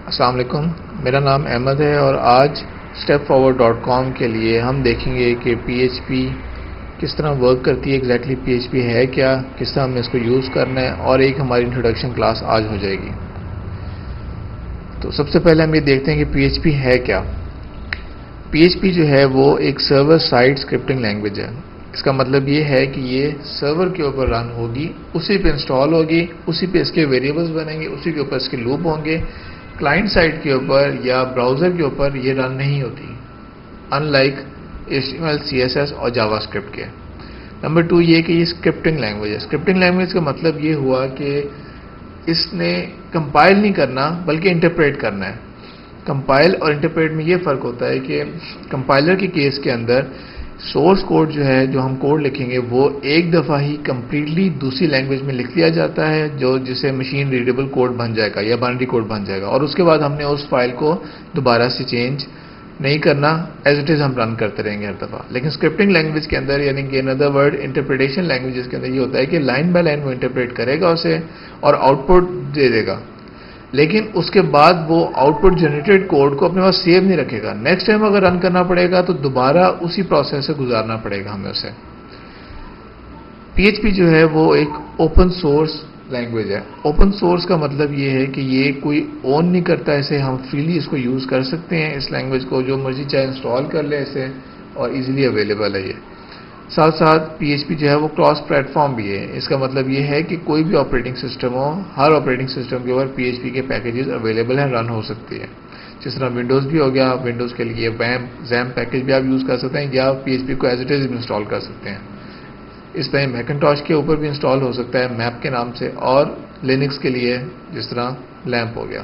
السلام علیکم، میرا نام احمد ہے اور آج stepforward.com کے لیے ہم دیکھیں گے کہ پی ایچ پی کس طرح ورک کرتی ہے، ایگزیکٹلی پی ایچ پی ہے کیا، کس طرح ہمیں اس کو یوز کرنا ہے، اور ایک ہماری انٹروڈکشن کلاس آج ہو جائے گی۔ تو سب سے پہلے ہم یہ دیکھتے ہیں کہ پی ایچ پی ہے کیا۔ پی ایچ پی جو ہے وہ ایک سرور سائڈ اسکرپٹنگ لینگویج ہے۔ اس کا مطلب یہ ہے کہ یہ سرور کے اوپر رن ہوگی، اسی پہ انسٹال ہوگی، اسی پہ اس کے ویریبلز بنیں گے، اسی کے اوپر اس کے لوپ ہوں گے۔ کلائنٹ سائٹ کے اوپر یا براؤزر کے اوپر یہ رن نہیں ہوتی، ان لائک HTML CSS اور جاوا اسکرپٹ کے۔ نمبر 2 یہ کہ یہ اسکرپٹنگ لینگویج ہے۔ اسکرپٹنگ لینگویج کا مطلب یہ ہوا کہ اس نے کمپائل نہیں کرنا بلکہ انٹرپریٹ کرنا ہے۔ کمپائل اور انٹرپریٹ میں یہ فرق ہوتا ہے کہ کمپائلر کے کیس کے اندر سورس کوڈ جو ہے، جو ہم کوڈ لکھیں گے، وہ ایک دفعہ ہی کمپلیٹلی دوسری لینگویج میں لکھ دیا جاتا ہے، جسے مشین ریڈیبل کوڈ بن جائے گا یا بائنری کوڈ بن جائے گا، اور اس کے بعد ہم نے اس فائل کو دوبارہ سے چینج نہیں کرنا، ایز اٹ از ہم رن کرتے رہیں گے ہر دفعہ۔ لیکن اسکرپٹنگ لینگویج کے اندر، یعنی کہ in other word interpretation languages کے اندر یہ ہوتا ہے کہ لائن بائی لائن وہ انٹرپریٹ کرے گا اسے اور آؤٹ پٹ دے دے گا، لیکن اس کے بعد وہ آؤٹ پٹ جنریٹڈ کوڈ کو اپنے پاس سیو نہیں رکھے گا۔ نیکسٹ ٹائم اگر رن کرنا پڑے گا تو دوبارہ اسی پروسیس سے گزارنا پڑے گا ہمیں اسے۔ پی ایچ پی جو ہے وہ ایک اوپن سورس لینگویج ہے۔ اوپن سورس کا مطلب یہ ہے کہ یہ کوئی اون نہیں کرتا اسے، ہم فریلی اس کو یوز کر سکتے ہیں، اس لینگویج کو جو مرضی چاہے انسٹال کر لے اسے، اور ایزیلی اویلیبل ہے یہ۔ ساتھ ساتھ پی ایچ پی جو ہے وہ کراس پلیٹ فارم بھی ہے۔ اس کا مطلب یہ ہے کہ کوئی بھی آپریٹنگ سسٹم ہو، ہر آپریٹنگ سسٹم کے اوپر پی ایچ پی کے پیکیجز اویلیبل ہیں، رن ہو سکتی ہے۔ جس طرح ونڈوز بھی ہو گیا، ونڈوز کے لیے زیم پیکیج بھی آپ یوز کر سکتے ہیں، یا پی ایچ پی کو ایز اٹ از انسٹال کر سکتے ہیں۔ اس طرح میکنٹاش کے اوپر بھی انسٹال ہو سکتا ہے میپ کے نام سے، اور لینکس کے لیے جس طرح لیمپ ہو گیا۔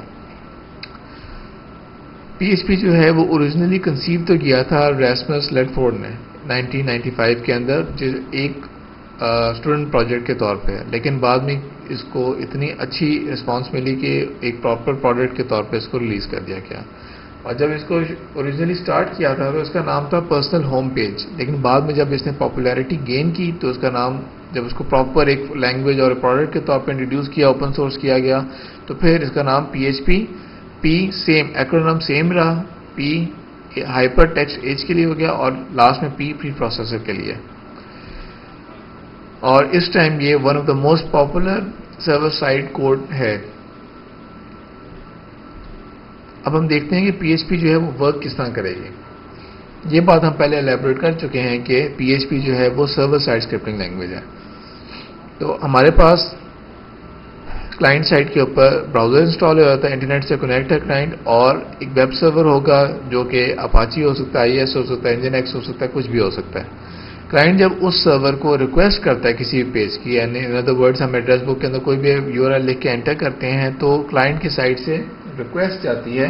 پی ایچ پی جو ہے وہ اوریجنلی کنسیو تو کیا تھا ریسمس لیڈفورڈ نے 1995 کے اندر، ایک اسٹوڈنٹ پروجیکٹ کے طور پہ، لیکن بعد میں اس کو اتنی اچھی رسپانس ملی کہ ایک پراپر پروڈکٹ کے طور پہ اس کو ریلیز کر دیا گیا۔ اور جب اس کو اوریجنلی سٹارٹ کیا تھا تو اس کا نام تھا پرسنل ہوم پیج، لیکن بعد میں جب اس نے پاپولیرٹی گین کی تو اس کا نام، جب اس کو پراپر ایک لینگویج اور پروڈکٹ کے طور پہ انٹروڈیوس کیا، اوپن سورس کیا گیا، تو پھر اس کا نام P H P same acronym same رہا، پی ہائپر ٹیکسٹ ایج کے لیے ہو گیا، اور لاسٹ میں پری پروسیسر کے لیے۔ اور اس ٹائم یہ one of the most popular server side code ہے۔ اب ہم دیکھتے ہیں کہ پی ایچ پی جو ہے وہ ورک کس طرح کرے گی۔ یہ بات ہم پہلے الیبوریٹ کر چکے ہیں کہ پی ایچ پی جو ہے وہ سرور سائڈ اسکرپٹنگ لینگویج ہے۔ تو ہمارے پاس کلائنٹ سائٹ کے اوپر براؤزر انسٹال ہو جاتا ہے، انٹرنیٹ سے کنیکٹ ہے کلائنٹ، اور ایک ویب سرور ہوگا جو کہ اپاچی ہو سکتا ہے، IIS ہو سکتا ہے، انجن ایکس ہو سکتا ہے، کچھ بھی ہو سکتا ہے۔ کلائنٹ جب اس سرور کو ریکویسٹ کرتا ہے کسی بھی پیج کی، یعنی ان ادر ورڈز ہم ایڈریس بک کے اندر کوئی بھی URL لکھ کے انٹر کرتے ہیں، تو کلائنٹ کی سائٹ سے ریکویسٹ جاتی ہے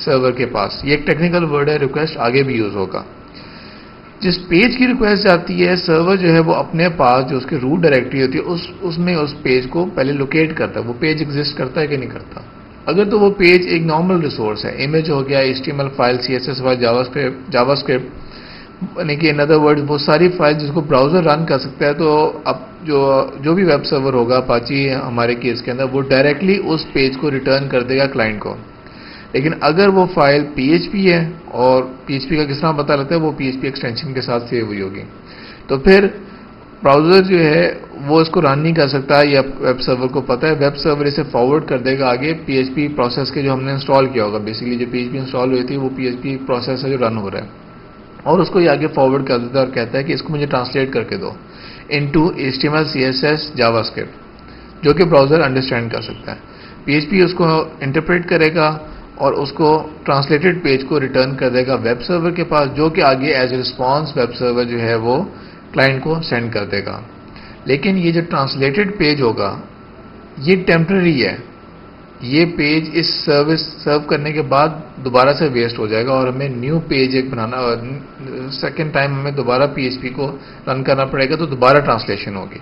سرور کے پاس۔ یہ ایک ٹیکنیکل ورڈ ہے، ریکویسٹ آگے بھی یوز ہوگا۔ جس پیج کی ریکویسٹ جاتی ہے، سرور جو ہے وہ اپنے پاس جو اس کی روٹ ڈائریکٹری ہوتی ہے اس میں اس پیج کو پہلے لوکیٹ کرتا ہے، وہ پیج ایگزسٹ کرتا ہے کہ نہیں کرتا۔ اگر تو وہ پیج ایک نارمل ریسورس ہے، امیج ہو گیا، HTML فائل، CSS فائل، جاوا اسکرپٹ، یعنی کہ ان ادر ورڈ وہ ساری فائل جس کو براؤزر رن کر سکتا ہے، تو اب جو بھی ویب سرور ہوگا اپاچی ہمارے کیس کے اندر، وہ ڈائریکٹلی اس پیج کو ریٹرن کر دے گا کلائنٹ کو۔ لیکن اگر وہ فائل پی ایچ پی ہے، اور پی ایچ پی کا کس طرح پتہ لگتا ہے، وہ پی ایچ پی ایکسٹینشن کے ساتھ سیو ہوئی ہوگی، تو پھر براؤزر جو ہے وہ اس کو رن نہیں کر سکتا، یا ویب سرور کو پتہ ہے، ویب سرور اسے فارورڈ کر دے گا آگے پی ایچ پی پروسیس کے جو ہم نے انسٹال کیا ہوگا۔ بیسیکلی جو پی ایچ پی انسٹال ہوئی تھی وہ پی ایچ پی پروسیس ہے جو رن ہو رہا ہے، اور اس کو یہ آگے فارورڈ کر دیتا ہے اور کہتا ہے کہ اس کو مجھے ٹرانسلیٹ کر کے دو انٹو HTML CSS جاوا اسکرپٹ، جو کہ براؤزر انڈرسٹینڈ کر سکتا ہے۔ پی ایچ پی اس کو انٹرپریٹ کرے گا اور اس کو ٹرانسلیٹڈ پیج کو ریٹرن کر دے گا ویب سرور کے پاس، جو کہ آگے as a response web server جو ہے وہ کلائنٹ کو سینڈ کر دے گا۔ لیکن یہ جو ٹرانسلیٹڈ پیج ہوگا یہ ٹیمپرری ہے، یہ پیج اس سروس سرو کرنے کے بعد دوبارہ سے ویسٹ ہو جائے گا، اور ہمیں نیو پیج ایک بنانا، سیکنڈ ٹائم ہمیں دوبارہ پی ایچ پی کو رن کرنا پڑے گا، تو دوبارہ ٹرانسلیشن ہوگی۔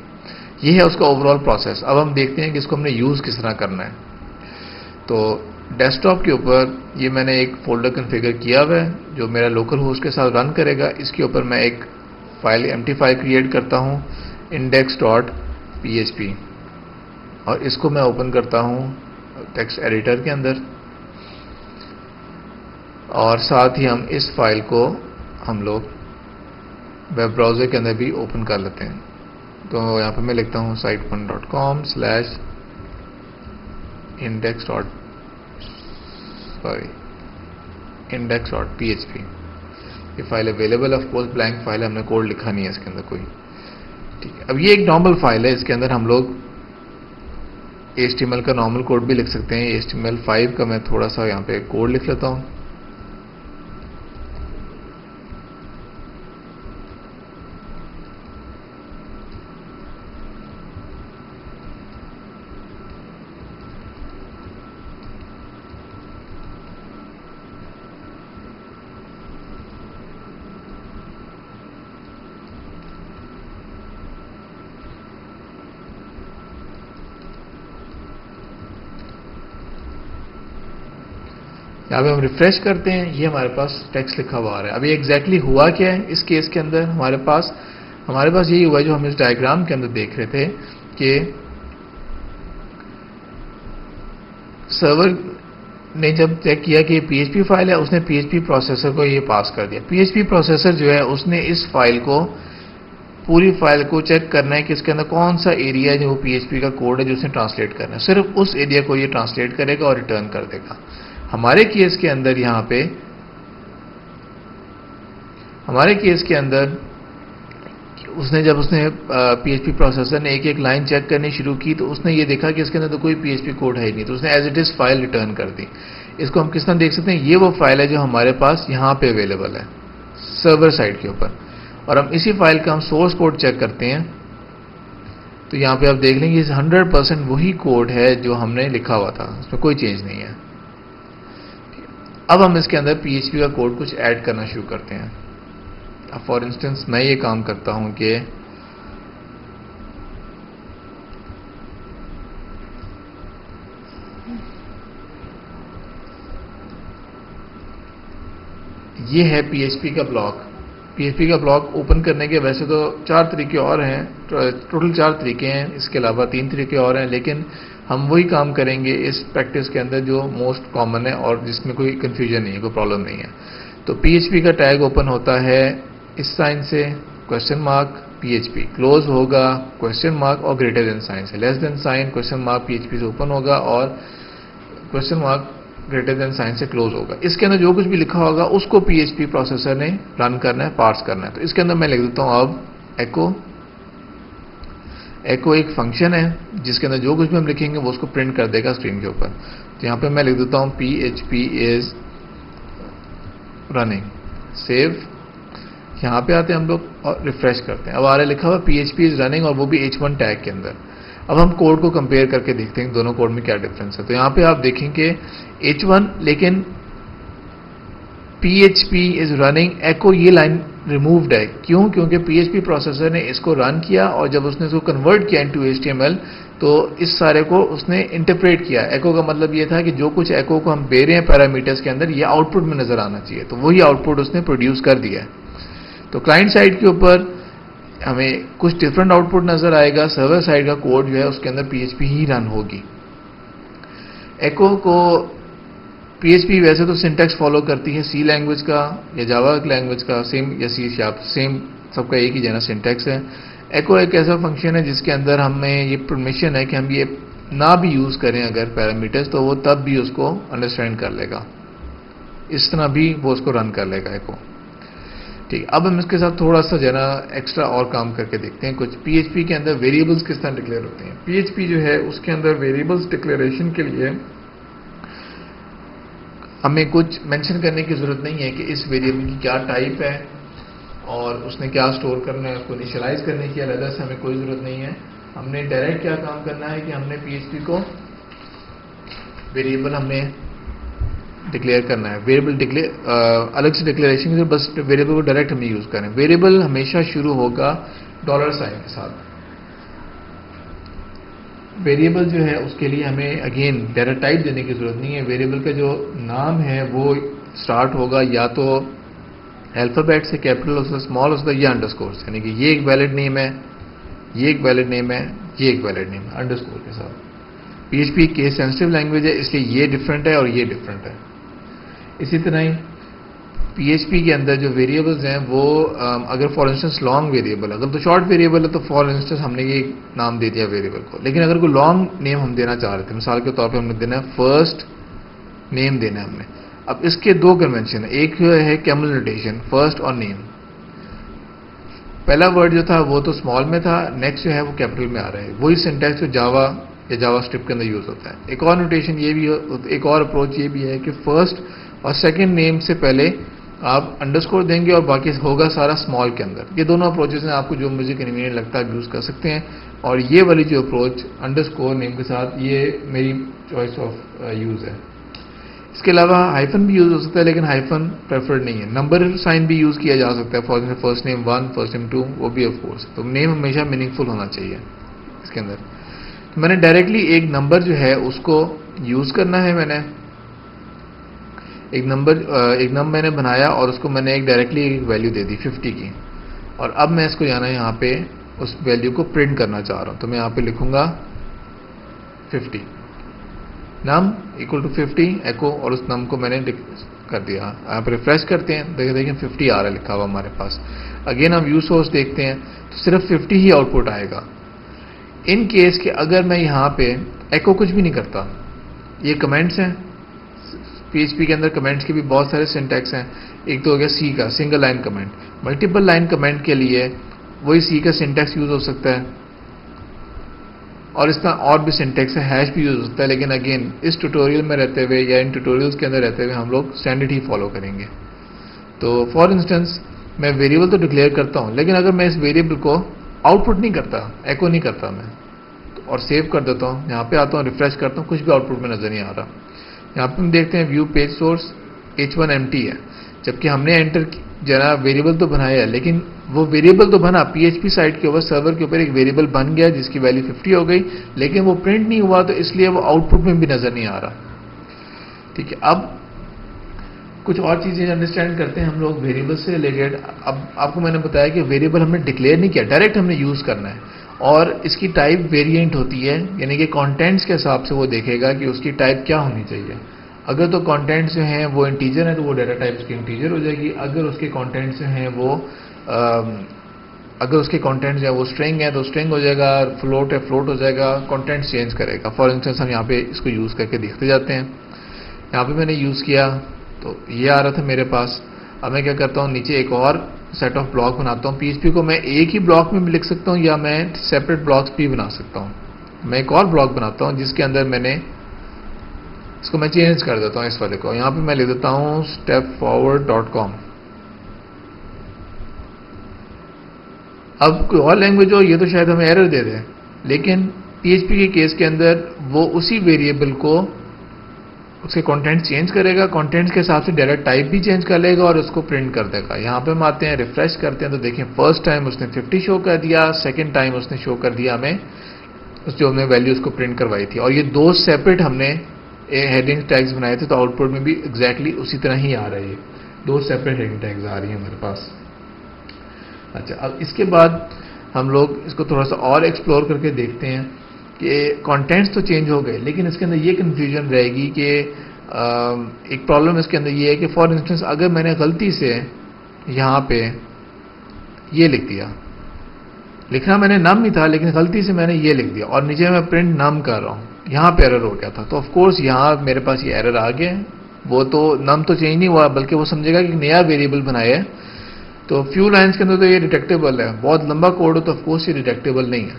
یہ ہے اس کا اوور آل پروسیس۔ اب ہم دیکھتے ہیں کہ اس کو ہم نے یوز کس طرح کرنا ہے۔ تو ڈیسک ٹاپ کے اوپر یہ میں نے ایک فولڈر کنفیگر کیا ہوا ہے جو میرا لوکل ہوسٹ کے ساتھ رن کرے گا۔ اس کے اوپر میں ایک فائل empty فائل کریٹ کرتا ہوں index.php، اور اس کو میں اوپن کرتا ہوں ٹیکسٹ ایڈیٹر کے اندر۔ اور ساتھ ہی ہم اس فائل کو ہم لوگ ویب براؤزر کے اندر بھی اوپن کر لیتے ہیں. تو یہاں پہ میں لکھتا ہوں site1.com/index.php. یہ file available of course blank file ہے, ہم نے کوڈ لکھا نہیں ہے اس کے اندر کوئی. ٹھیک ہے, اب یہ ایک نارمل فائل ہے, اس کے اندر ہم لوگ HTML کا نارمل کوڈ بھی لکھ سکتے ہیں. HTML5 کا میں تھوڑا سا یہاں پہ کوڈ لکھ لیتا ہوں. یہاں پہ ہم ریفریش کرتے ہیں, یہ ہمارے پاس ٹیکسٹ لکھا ہوا آ رہا ہے. ابھی ایگزیکٹلی ہوا کیا ہے اس کیس کے اندر, ہمارے پاس یہی ہوا ہے جو ہم اس ڈائیگرام کے اندر دیکھ رہے تھے کہ سرور نے جب چیک کیا کہ یہ PHP فائل ہے, اس نے PHP پروسیسر کو یہ پاس کر دیا. PHP پروسیسر جو ہے اس نے اس فائل کو, پوری فائل کو چیک کرنا ہے کہ اس کے اندر کون سا ایریا ہے جو وہ PHP کا کوڈ ہے جو اس نے ٹرانسلیٹ کرنا ہے. صرف اس ایریا کو یہ ٹرانسلیٹ کرے گا اور ریٹرن کر دے گا. ہمارے کیس کے اندر جب اس نے PHP پروسیسر نے ایک ایک لائن چیک کرنی شروع کی تو اس نے یہ دیکھا کہ اس کے اندر تو کوئی PHP کوڈ ہے ہی نہیں, تو اس نے as it is file return کر دی. اس کو ہم کس طرح دیکھ سکتے ہیں, یہ وہ فائل ہے جو ہمارے پاس یہاں پہ اویلیبل ہے سرور سائٹ کے اوپر, اور ہم اسی فائل کا ہم سورس کوڈ چیک کرتے ہیں. تو یہاں پہ آپ دیکھ لیں گے 100% وہی کوڈ ہے جو ہم نے لکھا ہوا تھا, اس میں کوئی چینج نہیں ہے. اب ہم اس کے اندر PHP کا کوڈ کچھ ایڈ کرنا شروع کرتے ہیں. اب فار انسٹنس میں یہ کام کرتا ہوں کہ یہ ہے PHP کا بلاک. PHP کا بلاک اوپن کرنے کے ویسے تو 4 طریقے اور ہیں, ٹوٹل 4 طریقے ہیں, اس کے علاوہ 3 طریقے اور ہیں, لیکن ہم وہی کام کریں گے اس پریکٹس کے اندر جو موسٹ کامن ہے اور جس میں کوئی کنفیوژن نہیں ہے, کوئی پرابلم نہیں ہے. تو PHP کا ٹیگ اوپن ہوتا ہے اس سائن سے $PHP, کلوز ہوگا $, اور گریٹر دین سائن سے, لیس دین سائن $PHP سے اوپن ہوگا اور گریٹر دین سائن سے کلوز ہوگا. اس کے اندر جو کچھ بھی لکھا ہوگا اس کو PHP پروسیسر نے رن کرنا ہے, پارس کرنا ہے. تو اس کے اندر میں لکھ دیتا ہوں اب ایکو ایک فنکشن ہے جس کے اندر جو کچھ بھی ہم لکھیں گے وہ اس کو پرنٹ کر دے گا اسکرین کے اوپر. تو یہاں پہ میں لکھ دیتا ہوں PHP is running, سیو. یہاں پہ آتے ہیں ہم لوگ اور ریفریش کرتے ہیں. اب آ رہا لکھا ہوا PHP is running اور وہ بھی H1 ٹیگ کے اندر. اب ہم کوڈ کو کمپیئر کر کے دیکھتے ہیں دونوں کوڈ میں کیا ڈفرنس ہے. تو یہاں پہ آپ دیکھیں کہ H1 لیکن PHP is running ایکو یہ لائن ریمووڈ ہے. کیوں؟ کیونکہ PHP پروسیسر نے اس کو رن کیا اور جب اس نے اس کو کنورٹ کیا انٹو HTML تو اس سارے کو اس نے انٹرپریٹ کیا. ایکو کا مطلب یہ تھا کہ جو کچھ ایکو کو ہم دے رہے ہیں پیرامیٹرز کے اندر یہ آؤٹ پٹ میں نظر آنا چاہیے, تو وہی آؤٹ پٹ اس نے پروڈیوس کر دیا ہے. تو کلائنٹ سائڈ کے اوپر ہمیں کچھ ڈفرنٹ آؤٹ پٹ نظر آئے گا, سرور سائڈ کا کوڈ جو ہے اس کے اندر PHP ہی رن ہوگی. ایکو کو PHP ویسے تو سنٹیکس فالو کرتی ہے سی لینگویج کا یا جاوا لینگویج کا, سیم یا سی شارپ, سیم سب کا ایک ہی جیسا سنٹیکس ہے. ایکو ایک ایسا فنکشن ہے جس کے اندر ہمیں یہ پرمیشن ہے کہ ہم یہ نہ بھی یوز کریں اگر پیرامیٹرز, تو وہ تب بھی اس کو انڈرسٹینڈ کر لے گا, اس طرح بھی وہ اس کو رن کر لے گا ایکو. ٹھیک, اب ہم اس کے ساتھ تھوڑا سا ایکسٹرا اور کام کر کے دیکھتے ہیں. کچھ PHP کے اندر ویریبلز کس طرح ڈکلیئر ہوتے ہیں. PHP جو ہے اس کے اندر ویریبلز ڈکلیریشن کے لیے ہمیں کچھ مینشن کرنے کی ضرورت نہیں ہے کہ اس ویریبل کی کیا ٹائپ ہے اور اس نے کیا اسٹور کرنا ہے, اس کو انیشلائز کرنے کی علیحدہ سے ہمیں کوئی ضرورت نہیں ہے. ہم نے ڈائریکٹ کیا کام کرنا ہے کہ ہم نے PHP کو ویریبل ہم نے ڈکلیئر کرنا ہے. ویریبل الگ سے ڈکلیریشن بس ویریبل کو ڈائریکٹ ہم یوز کریں. ویریبل ہمیشہ شروع ہوگا $سائن کے ساتھ. ویریبل جو ہے اس کے لیے ہمیں اگین ڈیٹا ٹائپ دینے کی ضرورت نہیں ہے. ویریبل کا جو نام ہے وہ اسٹارٹ ہوگا یا تو الفابیٹ سے, کیپٹل ہو سکتا ہے, اسمال ہو سکتا ہے, یا انڈرسکور سے, یعنی کہ یہ ایک ویلڈ نیم ہے, یہ ایک ویلڈ نیم ہے, یہ ایک ویلڈ نیم ہے انڈرسکور کے ساتھ. PHP کیس سینسٹیو لینگویج ہے اس لیے یہ ڈفرینٹ ہے اور یہ ڈفرینٹ ہے. اسی طرح ہی پی ایچ پی کے اندر جو ویریبلز ہیں وہ اگر فار انسٹنس لانگ ویریبل، اگر تو شارٹ ویریبل ہے تو فار انسٹنس ہم نے یہ نام دے دیا ویریبل کو. لیکن اگر کوئی لانگ نیم ہم دینا چاہ رہے تھے، مثال کے طور پہ ہم نے دینا ہے فرسٹ نیم دینا ہے ہم نے. اب اس کے دو کنونشن ہیں، ایک ہے کیمل نوٹیشن فرسٹ اور نیم. پہلا ورڈ جو تھا وہ تو اسمال میں تھا، نیکسٹ جو ہے وہ کیپٹل میں آ رہا ہے. وہی سینٹیکس جو جاوا یا جاوا اسکرپٹ کے اندر یوز ہوتا ہے. ایک اور نوٹیشن یہ بھی، ایک اور اپروچ یہ بھی ہے کہ فرسٹ اور سیکنڈ نیم سے پہلے آپ انڈرسکور دیں گے اور باقی ہوگا سارا اسمال کے اندر. یہ دونوں اپروچز ہیں، آپ کو جو مجھے کنوینئنٹ لگتا ہے آپ یوز کر سکتے ہیں. اور یہ والی جو اپروچ انڈرسکور نیم کے ساتھ، یہ میری چوائس آف یوز ہے. اس کے علاوہ ہائفن بھی یوز ہو سکتا ہے، لیکن ہائفن پریفرڈ نہیں ہے. نمبر سائن بھی یوز کیا جا سکتا ہے، for example first name 1 first name 2، وہ بھی آف کورس. تو نیم ہمیشہ میننگ فل ہونا چاہیے اس کے اندر. تو میں نے ڈائریکٹلی ایک نمبر جو ہے اس کو یوز کرنا ہے. میں نے ایک نمبر میں نے بنایا اور اس کو میں نے ایک ڈائریکٹلی ایک ویلیو دے دی 50 کی. اور اب میں اس کو جانا ہے یہاں پہ اس ویلیو کو پرنٹ کرنا چاہ رہا ہوں. تو میں یہاں پہ لکھوں گا 50 نم اکول ٹو 50 ایکو، اور اس نم کو میں نے کر دیا. آپ ریفریش کرتے ہیں، دیکھیں 50 آ رہا ہے لکھا ہوا ہمارے پاس. اگین ہم یوز سورس دیکھتے ہیں تو صرف 50 ہی آؤٹ پٹ آئے گا. ان کیس کہ اگر میں یہاں پہ ایکو کچھ بھی نہیں کرتا. یہ کمنٹس ہیں، پی ایچ پی کے اندر کمنٹس کے بھی بہت سارے سینٹیکس ہیں. ایک تو ہو گیا سی کا single line comment. Multiple line comment کے لیے وہی سی کا سینٹیکس یوز ہو سکتا ہے، اور اس طرح اور بھی سینٹیکس ہے، ہیش بھی یوز ہو سکتا ہے. لیکن اگین اس ٹیوٹوریل میں رہتے ہوئے یا ان ٹیوٹوریلز کے اندر رہتے ہوئے ہم لوگ اسٹینڈرڈ ہی فالو کریں گے. تو فار انسٹنس میں ویریبل تو ڈکلیئر کرتا ہوں، لیکن اگر میں اس ویریبل کو آؤٹ پٹ نہیں کرتا، ایکو نہیں کرتا میں، اور سیو کر دیتا ہوں، یہاں پہ آتا ہوں ریفریش کرتا ہوں، کچھ بھی آؤٹ پٹ میں نظر نہیں آ رہا. یہاں پہ ہم دیکھتے ہیں view page source H1 empty ہے، جبکہ ہم نے انٹر جناب ویریبل تو بنایا ہے، لیکن وہ ویریبل تو بنا پی ایچ پی سائٹ کے اوپر سرور کے اوپر ایک ویریبل بن گیا جس کی ویلیو 50 ہو گئی، لیکن وہ پرنٹ نہیں ہوا، تو اس لیے وہ آؤٹ پٹ میں بھی نظر نہیں آ رہا. ٹھیک ہے. اب کچھ اور چیزیں انڈرسٹینڈ کرتے ہیں ہم لوگ ویریبل سے ریلیٹڈ. اب آپ کو میں نے بتایا کہ ویریبل ہم نے ڈکلیئر نہیں کیا، ڈائریکٹ ہم نے یوز کرنا ہے. اور اس کی ٹائپ ویریئنٹ ہوتی ہے، یعنی کہ کانٹینٹس کے حساب سے وہ دیکھے گا کہ اس کی ٹائپ کیا ہونی چاہیے. اگر تو کانٹینٹس جو ہیں وہ انٹیجر ہیں تو وہ ڈیٹا ٹائپ اس کی انٹیجر ہو جائے گی. اگر اس کے کانٹینٹس جو ہیں وہ اگر اس کے کانٹینٹس جو ہے وہ اسٹرنگ ہے تو اسٹرنگ ہو جائے گا، فلوٹ ہے فلوٹ ہو جائے گا، کانٹینٹس چینج کرے گا. فار انسٹنس ہم یہاں پہ اس کو یوز کر کے دیکھتے جاتے ہیں. یہاں پہ میں نے یوز کیا تو یہ آ رہا تھا میرے پاس. اب میں کیا کرتا ہوں، نیچے ایک اور سیٹ آف بلاک بناتا ہوں. پی ایچ پی کو میں ایک ہی بلاک میں بھی لکھ سکتا ہوں یا میں سیپریٹ بلاکس بھی بنا سکتا ہوں. میں ایک اور بلاک بناتا ہوں جس کے اندر میں نے اس کو میں چینج کر دیتا ہوں اس والے کو. یہاں پہ میں لکھ دیتا ہوں stepforward.com. اب کوئی اور لینگویج ہو یہ تو شاید ہمیں ایرر دے دے، لیکن پی ایچ پی کے کیس کے اندر وہ اسی ویریبل کو اس کے کانٹینٹ چینج کرے گا، کانٹینٹس کے حساب سے ڈیٹا ٹائپ بھی چینج کر لے گا اور اس کو پرنٹ کر دے گا. یہاں پہ ہم آتے ہیں ریفریش کرتے ہیں تو دیکھیں فرسٹ ٹائم اس نے 50 شو کر دیا، سیکنڈ ٹائم اس نے شو کر دیا ہمیں جو ہم نے ویلیو اس کو پرنٹ کروائی تھی. اور یہ دو سیپریٹ ہم نے ہیڈنگ ٹیگز بنائے تھے، تو آؤٹ پٹ میں بھی ایگزیکٹلی اسی طرح ہی آ رہا ہے. دو سیپریٹ ہیڈنگ ٹیگز آ رہی ہیں ہمارے پاس. اچھا، اب اس کے بعد ہم لوگ اس کو تھوڑا سا اور ایکسپلور کر کے دیکھتے ہیں کہ کانٹینٹس تو چینج ہو گئے، لیکن اس کے اندر یہ کنفیوژن رہے گی کہ ایک پرابلم اس کے اندر یہ ہے کہ فار انسٹنس اگر میں نے غلطی سے یہاں پہ یہ لکھ دیا، لکھنا میں نے نم ہی تھا لیکن غلطی سے میں نے یہ لکھ دیا اور نیچے میں پرنٹ نم کر رہا ہوں، یہاں پہ ایرر ہو گیا تھا. تو آف کورس یہاں میرے پاس یہ ایرر آ گیا. وہ تو نم تو چینج نہیں ہوا بلکہ وہ سمجھے گا کہ نیا ویریبل بنایا ہے. تو فیو لائنس کے اندر تو یہ ڈیٹیکٹیبل ہے، بہت لمبا کوڈ ہو تو آف کورس یہ ڈیٹیکٹیبل نہیں ہے.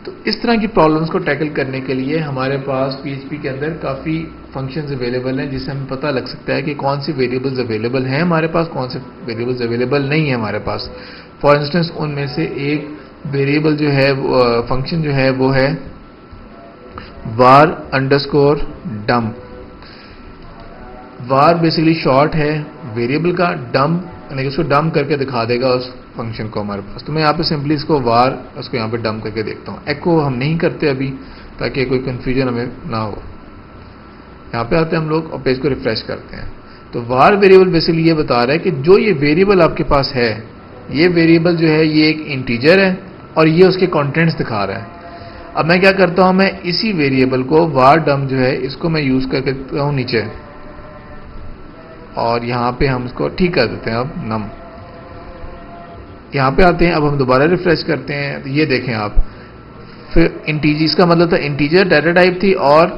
تو اس طرح کی پرابلمس کو ٹیکل کرنے کے لیے ہمارے پاس پی ایچ پی کے اندر کافی فنکشنز اویلیبل ہیں جس سے ہمیں پتہ لگ سکتا ہے کہ کون سی ویریبلز اویلیبل ہیں ہمارے پاس، کون سے ویریبلز اویلیبل نہیں ہیں ہمارے پاس. فار انسٹنس ان میں سے ایک ویریبل جو ہے فنکشن جو ہے وہ ہے var underscore dump. var basically short ہے ویریبل کا، ڈمپ یعنی کہ اس کو ڈمپ کر کے دکھا دے گا اس فنکشن کو ہمارے پاس. تو میں یہاں پہ سمپلی اس کو var اس کو یہاں پہ ڈمپ کر کے دیکھتا ہوں. ایکو ہم نہیں کرتے ابھی تاکہ کوئی کنفیوژن ہمیں نہ ہو. یہاں پہ آتے ہیں ہم لوگ اور پیج کو ریفریش کرتے ہیں. تو var ویریبل بیسیکلی یہ بتا رہا ہے کہ جو یہ ویریبل آپ کے پاس ہے، یہ ویریبل جو ہے یہ ایک انٹیجر ہے اور یہ اس کے کانٹینٹس دکھا رہا ہے. اب میں کیا کرتا ہوں، میں اسی ویریبل کو var dump جو ہے اس کو میں یوز کر کے ہوں نیچے اور یہاں پہ ہم اس کو ٹھیک کر دیتے ہیں. اب نم یہاں پہ آتے ہیں. اب ہم دوبارہ ریفریش کرتے ہیں. یہ دیکھیں آپ, پھر انٹیجر, اس کا مطلب تھا انٹیجر ڈیٹا ٹائپ تھی اور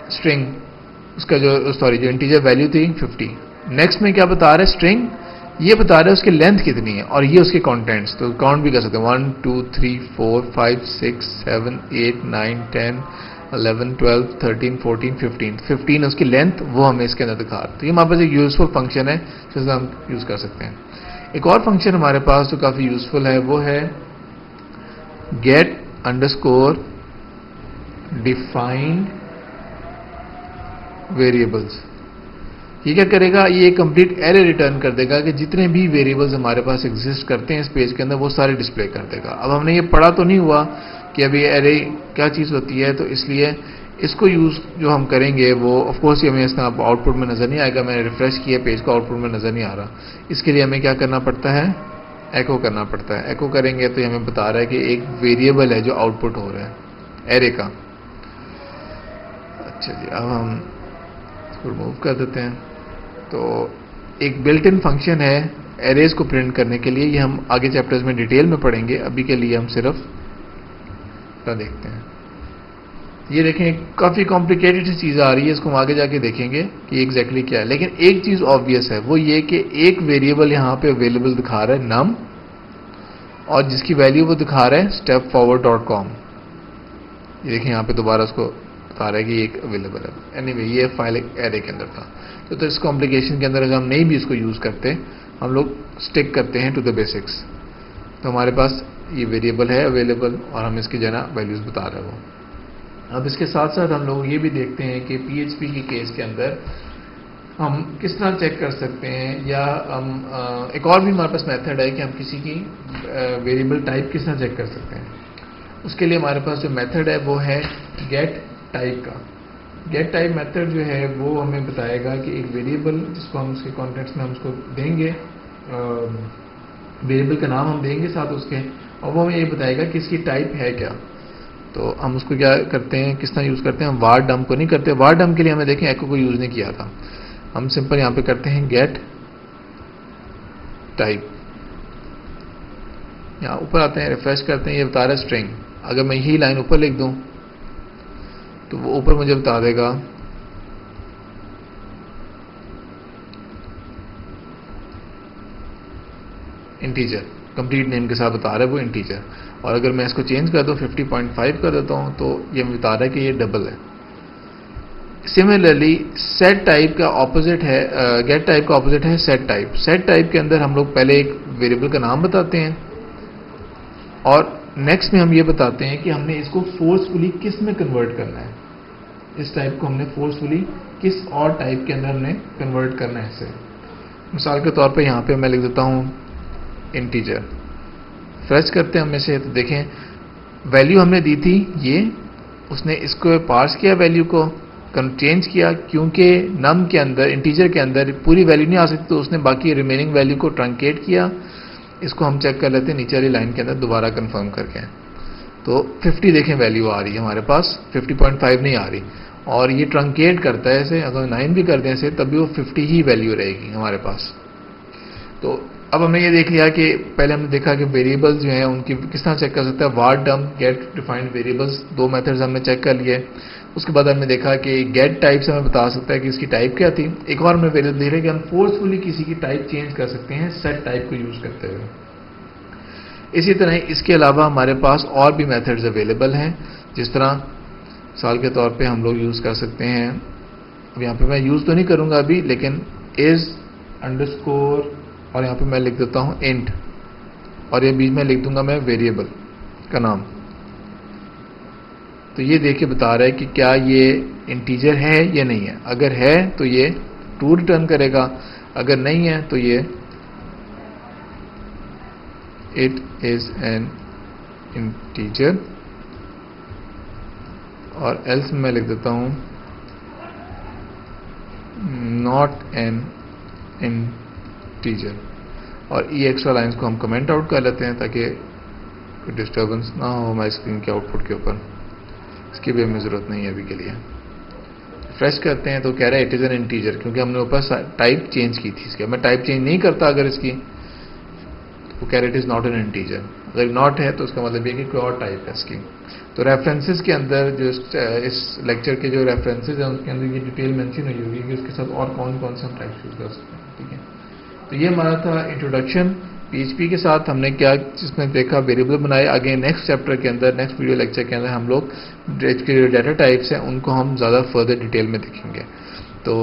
اسٹرنگ اس کا جو انٹیجر ویلیو تھی 50. نیکسٹ میں کیا بتا رہا ہے, اسٹرنگ. یہ بتا رہا ہے اس کی لینتھ کتنی ہے اور یہ اس کے کانٹینٹس. تو کاؤنٹ بھی کر سکتے ہیں 1 2 3 4 5 6 7 8 9 10 11 12 13 14 15 اس کی لینتھ, وہ ہمیں اس کے اندر دکھا رہا ہے. تو یہ ہمارے پاس ایک یوزفل فنکشن ہے جسے ہم یوز کر سکتے ہیں. ایک اور فنکشن ہمارے پاس جو کافی یوزفل ہے وہ ہے گیٹ انڈرسکور ڈیفائنڈ ویریبلس. یہ کیا کرے گا, یہ کمپلیٹ ایرے ریٹرن کر دے گا کہ جتنے بھی ویریبلز ہمارے پاس ایگزسٹ کرتے ہیں اس پیج کے اندر وہ سارے ڈسپلے کر دے گا. اب ہم نے یہ پڑھا تو نہیں ہوا کہ ابھی ایرے کیا چیز ہوتی ہے, تو اس لیے اس کو یوز جو ہم کریں گے وہ آف کورس ہمیں اس طرح آؤٹ پٹ میں نظر نہیں آئے گا. میں نے ریفریش کیا پیج کو, آؤٹ پٹ میں نظر نہیں آ رہا. اس کے لیے ہمیں کیا کرنا پڑتا ہے, ایکو کرنا پڑتا ہے. ایکو کریں گے تو ہمیں بتا رہا ہے کہ ایک ویریبل ہے جو آؤٹ پٹ ہو رہا ہے ایرے کا. اچھا جی, اب ہم اس کو ریموو کر دیتے ہیں. تو ایک بلٹ ان فنکشن ہے ایریز کو پرنٹ کرنے کے لیے. یہ ہم آگے چیپٹرز میں ڈیٹیل میں پڑھیں گے. ابھی کے لیے ہم صرف دیکھتے ہیں. یہ دیکھیں کافی کمپلیکیٹڈ سی چیز آ رہی ہے, اس کو ہم آگے جا کے دیکھیں گے کہ ایگزیکٹلی کیا ہے. لیکن ایک چیز آبویس ہے, وہ یہ کہ ایک ویریبل یہاں پہ اویلیبل دکھا رہا ہے نم, اور جس کی ویلیو وہ دکھا رہا ہے stepforward.com. یہ دیکھیں یہاں پہ دوبارہ اس کو بتا رہا ہے کہ یہ ایک اویلیبل ہے. اینی وے یہ فائل ایک ایرے کے اندر تھا. تو اس کمپلیکیشن کے اندر اگر ہم نہیں بھی اس کو یوز کرتے, ہم لوگ اسٹک کرتے ہیں ٹو دا بیسکس. تو ہمارے پاس یہ ویریبل ہے اویلیبل اور ہم اس کی جو ہے نا ویلیوز بتا رہے ہیں وہ. اب اس کے ساتھ ساتھ ہم لوگ یہ بھی دیکھتے ہیں کہ پی ایچ پی کی کیس کے اندر ہم کس طرح چیک کر سکتے ہیں, یا ہم ایک اور بھی ہمارے پاس میتھڈ ہے کہ ہم کسی کی ویریبل ٹائپ کس طرح چیک کر سکتے ہیں. اس کے لیے ہمارے پاس جو میتھڈ ہے وہ ہے گیٹ ٹائپ کا. گیٹ ٹائپ میتھڈ جو ہے وہ ہمیں بتائے گا کہ ایک ویریبل جس کو ہم اس کے کانٹیکٹس میں ہم اس کو دیں گے, ویریبل کا نام ہم دیں گے ساتھ اس کے, اور وہ ہمیں یہ بتائے گا کہ اس کی ٹائپ ہے کیا. تو ہم اس کو کیا کرتے ہیں, کس طرح یوز کرتے ہیں, ہم وار ڈمپ کو نہیں کرتے. وار ڈمپ کے لیے ہمیں دیکھیں ایکو کو یوز نہیں کیا تھا. ہم سمپل یہاں پہ کرتے ہیں گیٹ ٹائپ. یہاں اوپر آتے ہیں, ریفریش کرتے ہیں, یہ بتا رہا ہے اسٹرنگ. اگر میں یہی لائن اوپر لکھ دوں تو وہ اوپر مجھے بتا دے گا انٹیجر. کمپلیٹ نیم کے ساتھ بتا رہا ہے وہ انٹیجر. اور اگر میں اس کو چینج کر دوں 50.5 کر دیتا ہوں تو یہ بتا رہا ہے کہ یہ ڈبل ہے. سملرلی سیٹ ٹائپ کا اپوزٹ ہے, گیٹ ٹائپ کا اپوزٹ ہے سیٹ ٹائپ. سیٹ ٹائپ کے اندر ہم لوگ پہلے ایک ویریبل کا نام بتاتے ہیں اور نیکسٹ میں ہم یہ بتاتے ہیں کہ ہم نے اس کو فورسفلی کس میں کنورٹ کرنا ہے. اس ٹائپ کو ہم نے فورسفلی کس اور ٹائپ کے اندر ہم نے کنورٹ کرنا ہے. اسے مثال کے طور پہ یہاں پہ میں لکھ دیتا ہوں انٹیجر. فریش کرتے ہیں ہم میں سے, تو دیکھیں ویلیو ہم نے دی تھی یہ, اس نے اس کو پارس کیا, ویلیو کو چینج کیا, کیونکہ نم کے اندر انٹیجر کے اندر پوری ویلیو نہیں آ سکتی, تو اس نے باقی ریمیننگ ویلیو کو ٹرنکیٹ کیا. اس کو ہم چیک کر لیتے ہیں نیچے والی لائن کے اندر دوبارہ کنفرم کر کے. تو 50 دیکھیں ویلیو آ رہی ہے ہمارے پاس, 50.5 نہیں آ رہی. اور یہ ٹرنکیٹ کرتا ہے اسے, اگر 9 بھی کر دیں اسے تب بھی وہ 50 ہی ویلیو رہے گی ہمارے پاس. تو اب ہم نے یہ دیکھ لیا کہ پہلے ہم نے دیکھا کہ ویریبلز جو ہیں ان کی کس طرح چیک کر سکتا ہے. وار ڈمپ, گیٹ ڈیفائنڈ ویریبلز, دو میتھڈز ہم نے چیک کر لیے. اس کے بعد ہم نے دیکھا کہ گیٹ ٹائپ سے ہمیں بتا سکتا ہے کہ اس کی ٹائپ کیا تھی. ایک اور ہم نے ویریبل دیکھ رہے کہ ہم فورسفلی کسی کی ٹائپ چینج کر سکتے ہیں سیٹ ٹائپ کو یوز کرتے ہوئے. اسی طرح اس کے علاوہ ہمارے پاس اور بھی میتھڈز اویلیبل ہیں, جس طرح مثال کے طور پہ ہم لوگ یوز کر سکتے ہیں. اب یہاں پہ میں یوز تو نہیں کروں گا ابھی, لیکن از انڈرسکور اور یہاں پہ میں لکھ دیتا ہوں انٹ, اور یہ بیچ میں لکھ دوں گا میں ویریبل کا نام. تو یہ دیکھ کے بتا رہا ہے کہ کیا یہ انٹیجر ہے یا نہیں ہے. اگر ہے تو یہ ٹرو ریٹرن کرے گا, اگر نہیں ہے تو یہ اٹ از این انٹیجر, اور ایلس میں لکھ دیتا ہوں ناٹ این انٹیجر. اور ای ایکسٹرا لائنس کو ہم کمنٹ آؤٹ کر لیتے ہیں تاکہ کوئی ڈسٹربنس نہ ہو ہماری اسکرین کے آؤٹ پٹ کے اوپر. اس کی بھی ہمیں ضرورت نہیں ہے ابھی کے لیے. ریفریش کرتے ہیں تو کہہ رہا ہے اٹ از این انٹیجر، کیونکہ ہم نے اوپر ٹائپ چینج کی تھی اس کے. میں ٹائپ چینج نہیں کرتا اگر اس کی، وہ کہہ رہے it is not an integer. اگر ناٹ ہے تو اس کا مطلب یہ کہ کوئی اور ٹائپ ہے اس کی. تو ریفرنسز کے اندر جو اس لیکچر کے جو ریفرنسز ہیں اس کے اندر یہ ڈیٹیل مینشن ہوئی ہوگی کہ اس کے ساتھ اور کون کون سے ہم ٹائپ یوز کر سکتے ہیں. ٹھیک ہے، تو یہ ہمارا تھا انٹروڈکشن پی ایچ پی کے ساتھ. ہم نے کیا جس میں دیکھا ویریبل بنائے. آگے نیکسٹ چیپٹر کے اندر، نیکسٹ ویڈیو لیکچر کے اندر ہم لوگ کے جو ڈیٹا ٹائپس ہیں ان کو ہم زیادہ فردر ڈیٹیل میں دیکھیں گے. تو